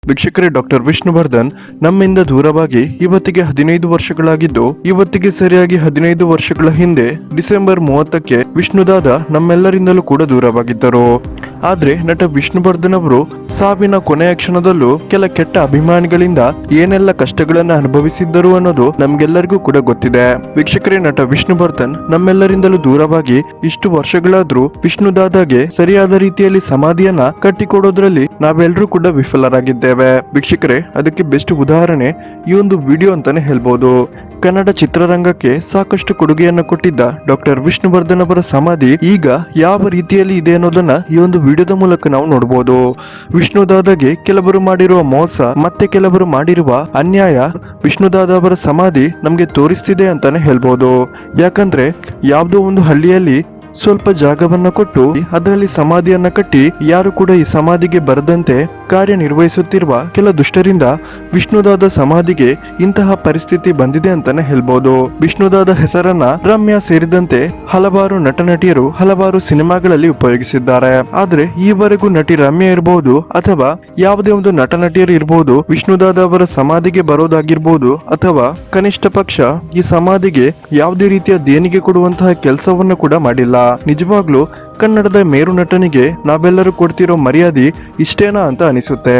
ವೀಕ್ಷಕರೇ, ಡಾಕ್ಟರ್ ವಿಷ್ಣುವರ್ಧನ್ ನಮ್ಮಿಂದ ದೂರವಾಗಿ ಇವತ್ತಿಗೆ 15 ವರ್ಷಗಳಾಗಿದ್ದು, ಇವತ್ತಿಗೆ ಸರಿಯಾಗಿ 15 ವರ್ಷಗಳ ಹಿಂದೆ ಡಿಸೆಂಬರ್ 30ಕ್ಕೆ ವಿಷ್ಣುದಾದ ನಮ್ಮೆಲ್ಲರಿಂದಲೂ ಕೂಡ ದೂರವಾಗಿದ್ದರು. ಆದ್ರೆ ನಟ ವಿಷ್ಣುವರ್ಧನ್ ಅವರು ಸಾವಿನ ಕೊನೆಯ ಕ್ಷಣದಲ್ಲೂ ಕೆಲ ಕೆಟ್ಟ ಅಭಿಮಾನಿಗಳಿಂದ ಏನೆಲ್ಲ ಕಷ್ಟಗಳನ್ನ ಅನುಭವಿಸಿದ್ದರು ಅನ್ನೋದು ನಮ್ಗೆಲ್ಲರಿಗೂ ಕೂಡ ಗೊತ್ತಿದೆ. ವೀಕ್ಷಕರೇ, ನಟ ವಿಷ್ಣುವರ್ಧನ್ ನಮ್ಮೆಲ್ಲರಿಂದಲೂ ದೂರವಾಗಿ ಇಷ್ಟು ವರ್ಷಗಳಾದ್ರೂ ವಿಷ್ಣುದಾದಾಗೆ ಸರಿಯಾದ ರೀತಿಯಲ್ಲಿ ಸಮಾಧಿಯನ್ನ ಕಟ್ಟಿಕೊಡೋದ್ರಲ್ಲಿ ನಾವೆಲ್ಲರೂ ಕೂಡ ವಿಫಲರಾಗಿದ್ದೇವೆ. ವೀಕ್ಷಕರೇ, ಅದಕ್ಕೆ ಬೆಸ್ಟ್ ಉದಾಹರಣೆ ಈ ಒಂದು ವಿಡಿಯೋ ಅಂತಾನೆ ಹೇಳ್ಬೋದು. ಕನ್ನಡ ಚಿತ್ರರಂಗಕ್ಕೆ ಸಾಕಷ್ಟು ಕೊಡುಗೆಯನ್ನು ಕೊಟ್ಟಿದ್ದ ಡಾಕ್ಟರ್ ವಿಷ್ಣುವರ್ಧನ್ ಅವರ ಸಮಾಧಿ ಈಗ ಯಾವ ರೀತಿಯಲ್ಲಿ ಇದೆ ಅನ್ನೋದನ್ನ ಈ ಒಂದು ವಿಡಿಯೋದ ಮೂಲಕ ನಾವು ನೋಡಬಹುದು. ವಿಷ್ಣುದಾದಾಗೆ ಕೆಲವರು ಮಾಡಿರುವ ಮೋಸ ಮತ್ತೆ ಕೆಲವರು ಮಾಡಿರುವ ಅನ್ಯಾಯ ವಿಷ್ಣುದಾದ ಅವರ ಸಮಾಧಿ ನಮ್ಗೆ ತೋರಿಸ್ತಿದೆ ಅಂತಾನೆ ಹೇಳ್ಬೋದು. ಯಾಕಂದ್ರೆ ಯಾವುದೋ ಒಂದು ಹಳ್ಳಿಯಲ್ಲಿ ಸ್ವಲ್ಪ ಜಾಗವನ್ನ ಕೊಟ್ಟು ಅದರಲ್ಲಿ ಸಮಾಧಿಯನ್ನ ಕಟ್ಟಿ ಯಾರು ಕೂಡ ಈ ಸಮಾಧಿಗೆ ಬರದಂತೆ ಕಾರ್ಯನಿರ್ವಹಿಸುತ್ತಿರುವ ಕೆಲ ದುಷ್ಟರಿಂದ ವಿಷ್ಣುದಾದ ಸಮಾಧಿಗೆ ಇಂತಹ ಪರಿಸ್ಥಿತಿ ಬಂದಿದೆ ಅಂತಾನೆ ಹೇಳ್ಬೋದು. ವಿಷ್ಣುದಾದ ಹೆಸರನ್ನ ರಮ್ಯಾ ಸೇರಿದಂತೆ ಹಲವಾರು ನಟ ನಟಿಯರು ಹಲವಾರು ಸಿನಿಮಾಗಳಲ್ಲಿ ಉಪಯೋಗಿಸಿದ್ದಾರೆ. ಆದ್ರೆ ಈವರೆಗೂ ನಟಿ ರಮ್ಯಾ ಇರಬಹುದು ಅಥವಾ ಯಾವುದೇ ಒಂದು ನಟ ನಟಿಯರು ಇರಬಹುದು, ವಿಷ್ಣುದಾದ ಅವರ ಸಮಾಧಿಗೆ ಬರೋದಾಗಿರ್ಬೋದು ಅಥವಾ ಕನಿಷ್ಠ ಪಕ್ಷ ಈ ಸಮಾಧಿಗೆ ಯಾವುದೇ ರೀತಿಯ ದೇಣಿಗೆ ಕೊಡುವಂತಹ ಕೆಲಸವನ್ನು ಕೂಡ ಮಾಡಿಲ್ಲ. ನಿಜವಾಗ್ಲೂ ಕನ್ನಡದ ಮೇರು ನಟನಿಗೆ ನಾವೆಲ್ಲರೂ ಕೊಡ್ತಿರೋ ಮರ್ಯಾದೆ ಇಷ್ಟೇನಾ ಅಂತ ಅನಿಸುತ್ತೆ.